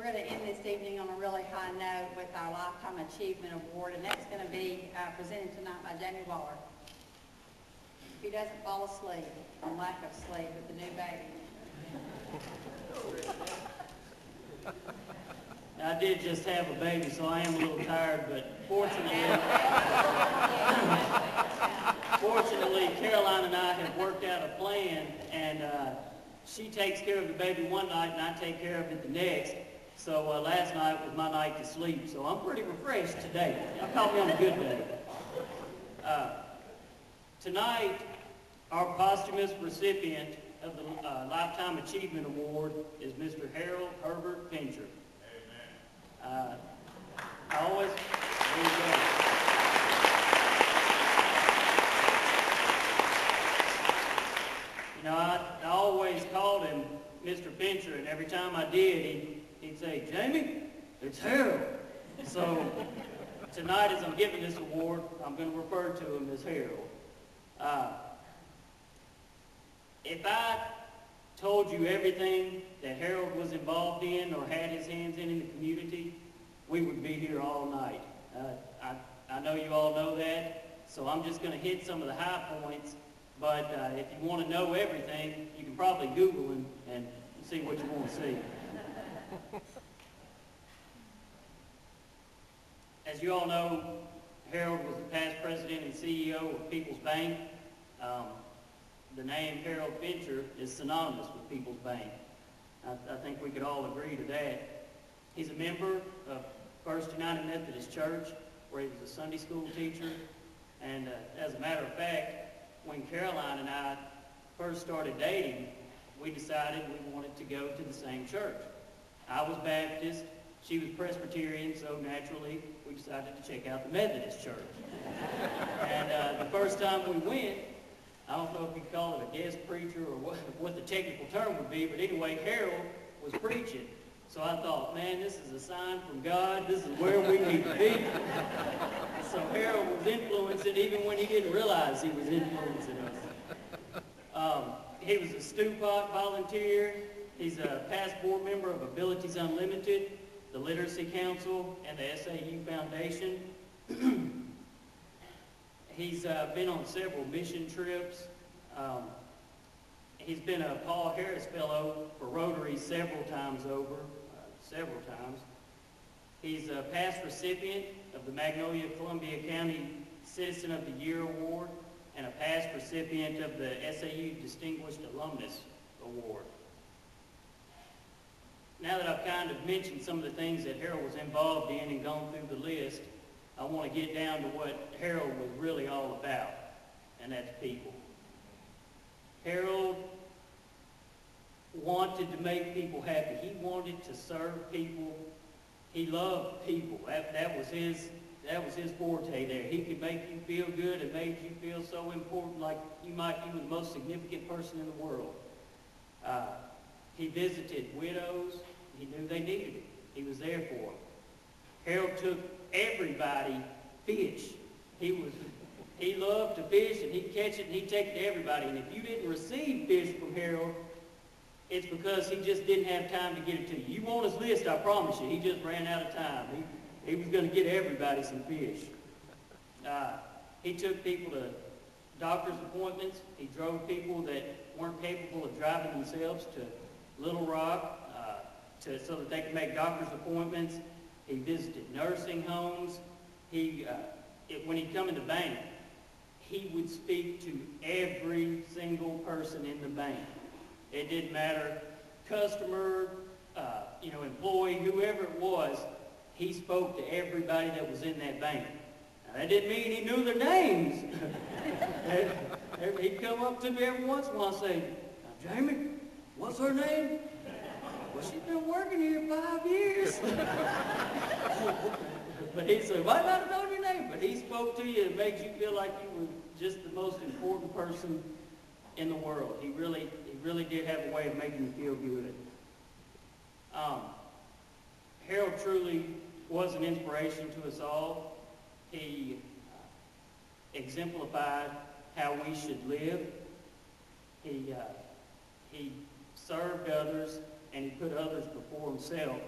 We're going to end this evening on a really high note with our Lifetime Achievement Award, and that's going to be presented tonight by Jamie Waller. If he doesn't fall asleep, or lack of sleep, with the new baby. I did just have a baby, so I am a little tired, but fortunately, Caroline and I have worked out a plan, and she takes care of the baby one night, and I take care of it the next. So last night was my night to sleep, so I'm pretty refreshed today. I caught me on a good day. Tonight, our posthumous recipient of the Lifetime Achievement Award is Mr. Harold Herbert Fincher. Amen. There you go. You know, I always called him Mr. Fincher, and every time I did, he'd say, "Jamie, it's Harold." So tonight, as I'm giving this award, I'm going to refer to him as Harold. If I told you everything that Harold was involved in or had his hands in the community, we would be here all night. I know you all know that, so I'm just going to hit some of the high points, but if you want to know everything, you can probably Google him and see what you want to see. As you all know, Harold was the past president and CEO of People's Bank. The name Harold Fincher is synonymous with People's Bank. I think we could all agree to that. He's a member of First United Methodist Church, where he was a Sunday school teacher. And as a matter of fact, when Caroline and I first started dating, we decided we wanted to go to the same church. I was Baptist, she was Presbyterian, so naturally we decided to check out the Methodist church. And the first time we went, I don't know if you call it a guest preacher or what the technical term would be, but anyway, Harold was preaching. So I thought, man, this is a sign from God. This is where we need to be. So Harold was influencing even when he didn't realize he was influencing us. He was a Stew Pot volunteer. He's a past board member of Abilities Unlimited, the Literacy Council, and the SAU Foundation. He's been on several mission trips. He's been a Paul Harris Fellow for Rotary several times over, He's a past recipient of the Magnolia-Columbia County Citizen of the Year Award and a past recipient of the SAU Distinguished Alumnus Award. Now that I've kind of mentioned some of the things that Harold was involved in and gone through the list, I want to get down to what Harold was really all about, and that's people. Harold wanted to make people happy. He wanted to serve people. He loved people. That was his forte there. He could make you feel good and made you feel so important, like you might be the most significant person in the world. He visited widows. He knew they needed it. He was there for them. Harold took everybody fish. He loved to fish, and he'd catch it, and he'd take it to everybody. And if you didn't receive fish from Harold, it's because he just didn't have time to get it to you. You want his list, I promise you. He just ran out of time. He was going to get everybody some fish. He took people to doctor's appointments. He drove people that weren't capable of driving themselves to Little Rock so that they could make doctor's appointments. He visited nursing homes. When he'd come in the bank, he would speak to every single person in the bank. It didn't matter, customer, employee, whoever it was, he spoke to everybody that was in that bank. Now, that didn't mean he knew their names. He'd come up to me every once in a while and say, "Now, Jamie, what's her name?" "Well, she's been working here 5 years." But he said, "Might not have known your name," but he spoke to you and made you feel like you were just the most important person in the world. He really did have a way of making you feel good. Harold truly was an inspiration to us all. He exemplified how we should live. He served others, and he put others before himself.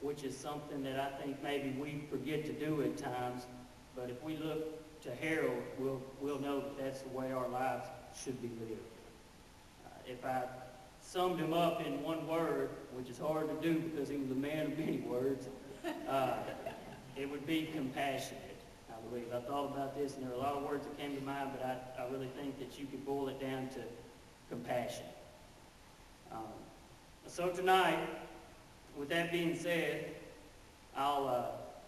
which is something that I think maybe we forget to do at times. But if we look to Harold, we'll know that that's the way our lives should be lived. If I summed him up in one word, which is hard to do because he was a man of many words, it would be compassionate, I believe. I thought about this, and there are a lot of words that came to mind, but I really think that you could boil it down to compassion. So tonight, with that being said, I'll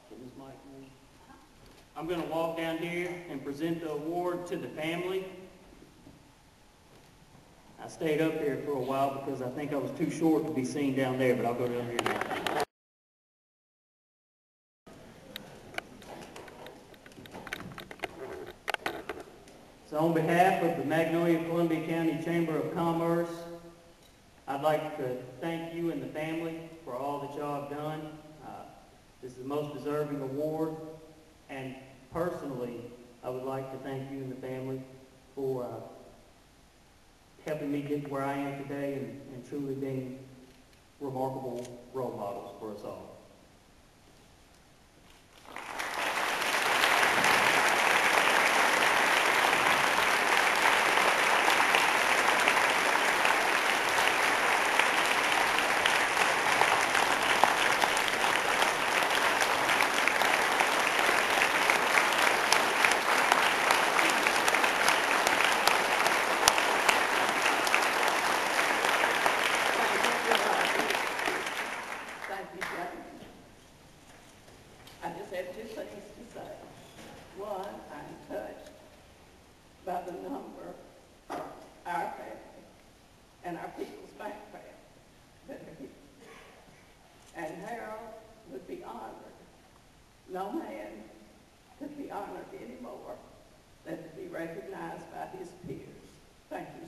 get this mic moved. I'm going to walk down here and present the award to the family. I stayed up here for a while because I think I was too short to be seen down there, but I'll go down here now. So on behalf of the Magnolia-Columbia County Chamber of Commerce, I'd like to thank you and the family for all that y'all have done. This is the most deserving award, and personally, I would like to thank you and the family for helping me get where I am today and truly being remarkable role models for us all. I just have two things to say. One, I'm touched by the number of our family and our People's Bank family that are here. And Harold would be honored. No man could be honored any more than to be recognized by his peers. Thank you.